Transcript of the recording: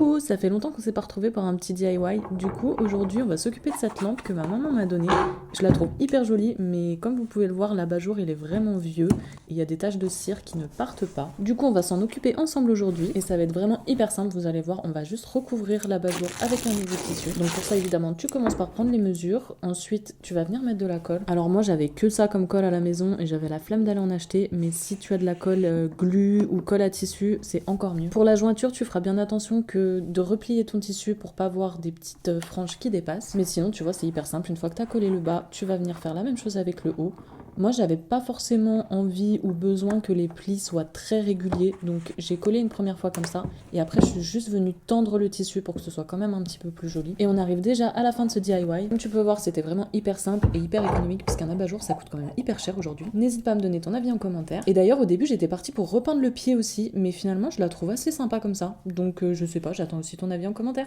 Coucou, ça fait longtemps qu'on s'est pas retrouvés pour un petit DIY. Du coup, aujourd'hui, on va s'occuper de cette lampe que ma maman m'a donnée. Je la trouve hyper jolie, mais comme vous pouvez le voir, l'abat-jour il est vraiment vieux et il y a des taches de cire qui ne partent pas. Du coup, on va s'en occuper ensemble aujourd'hui et ça va être vraiment hyper simple. Vous allez voir, on va juste recouvrir l'abat-jour avec un nouveau tissu. Donc pour ça, évidemment, tu commences par prendre les mesures. Ensuite, tu vas venir mettre de la colle. Alors moi, j'avais que ça comme colle à la maison et j'avais la flemme d'aller en acheter. Mais si tu as de la colle glu ou colle à tissu, c'est encore mieux. Pour la jointure, tu feras bien attention que de replier ton tissu pour pas avoir des petites franges qui dépassent. Mais sinon, tu vois, c'est hyper simple. Une fois que tu as collé le bas, tu vas venir faire la même chose avec le haut. Moi, j'avais pas forcément envie ou besoin que les plis soient très réguliers, donc j'ai collé une première fois comme ça, et après je suis juste venue tendre le tissu pour que ce soit quand même un petit peu plus joli. Et on arrive déjà à la fin de ce DIY. Comme tu peux voir, c'était vraiment hyper simple et hyper économique, puisqu'un abat-jour ça coûte quand même hyper cher aujourd'hui. N'hésite pas à me donner ton avis en commentaire. Et d'ailleurs, au début, j'étais partie pour repeindre le pied aussi, mais finalement, je la trouve assez sympa comme ça, donc je sais pas, j'attends aussi ton avis en commentaire.